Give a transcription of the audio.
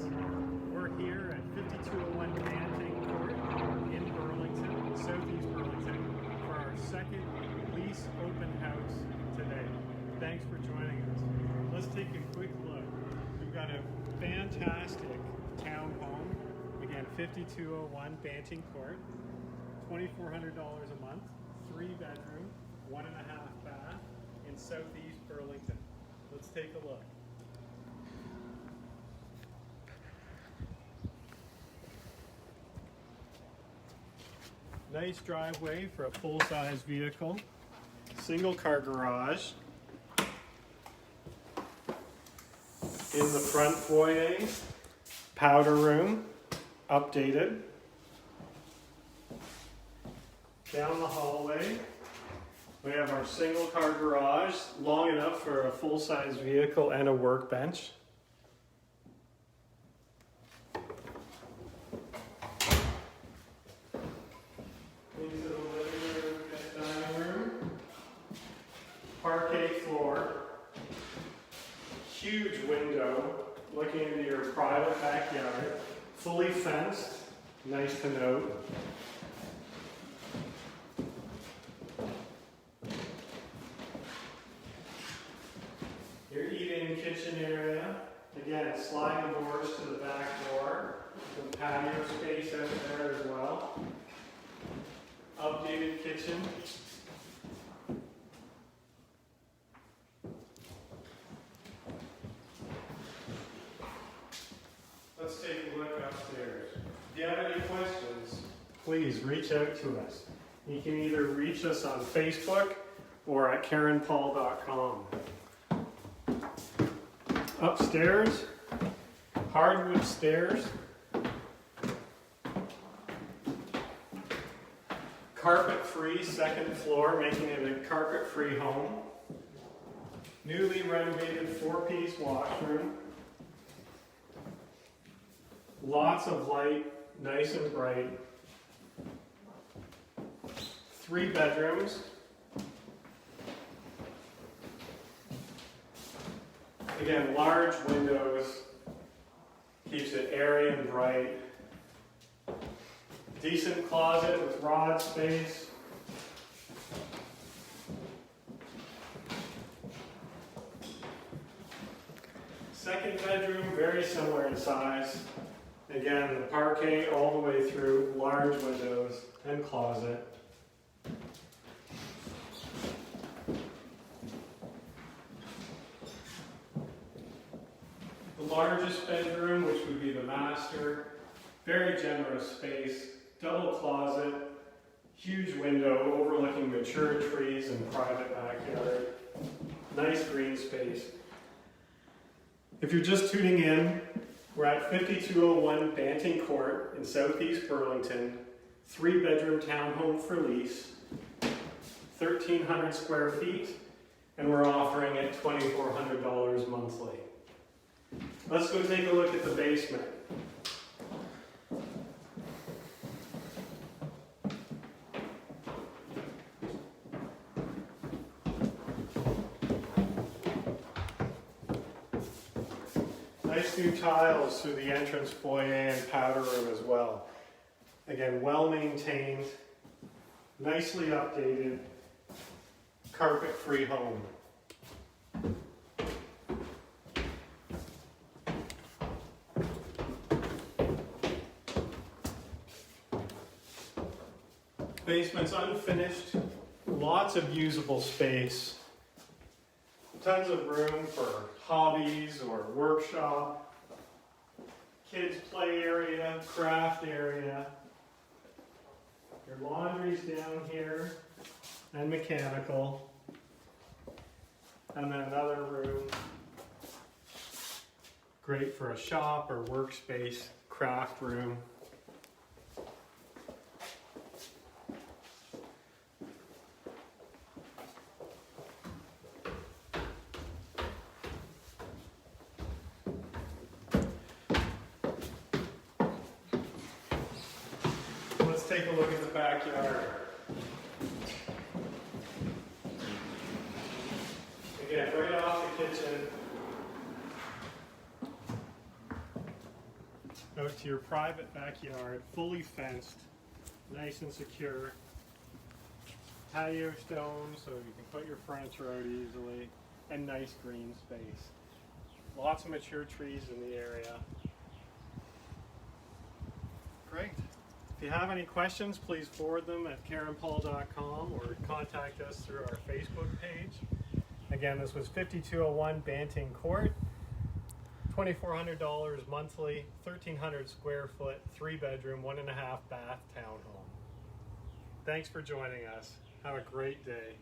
We're here at 5201 Banting Court in Burlington, southeast Burlington, for our second lease open house today. Thanks for joining us. Let's take a quick look. We've got a fantastic townhome, again 5201 Banting Court, $2,400 a month, 3-bedroom, 1.5 bath in southeast Burlington. Let's take a look. Nice driveway for a full-size vehicle. Single car garage. In the front foyer, powder room, updated. Down the hallway, we have our single car garage, long enough for a full-size vehicle and a workbench. Into the living room and dining room. Parquet floor. Huge window looking into your private backyard. Fully fenced. Nice to note. Your eat-in kitchen area. Again, sliding doors to the back door. Some patio space out there as well. Updated kitchen. Let's take a look upstairs. If you have any questions, please reach out to us. You can either reach us on Facebook or at karenpaul.com. Upstairs, hardwood stairs. Carpet-free second floor, making it a carpet-free home. Newly renovated 4-piece washroom. Lots of light, nice and bright. 3 bedrooms. Again, large windows, keeps it airy and bright. Decent closet with rod space. Second bedroom, very similar in size. Again, the parquet all the way through, large windows and closet. The largest bedroom, which would be the master, very generous space. Double closet, huge window overlooking mature trees and private backyard. Nice green space. If you're just tuning in, we're at 5201 Banting Court in southeast Burlington. 3-bedroom townhome for lease. 1,300 square feet, and we're offering it $2,400 monthly. Let's go take a look at the basement. Nice new tiles through the entrance foyer and powder room as well. Again, well maintained, nicely updated, carpet-free home. Basement's unfinished, lots of usable space. Tons of room for hobbies or workshop, kids play area, craft area. Your laundry's down here and mechanical. And then another room, great for a shop or workspace, craft room. Take a look at the backyard. Again, right off the kitchen. out to your private backyard, fully fenced, nice and secure. Patio stone so you can put your furniture out easily, and nice green space. Lots of mature trees in the area. Great. If you have any questions, please forward them at karenpaul.com or contact us through our Facebook page. Again, this was 5201 Banting Court, $2,400 monthly, 1,300 square foot, 3-bedroom, 1.5 bath townhome. Thanks for joining us. Have a great day.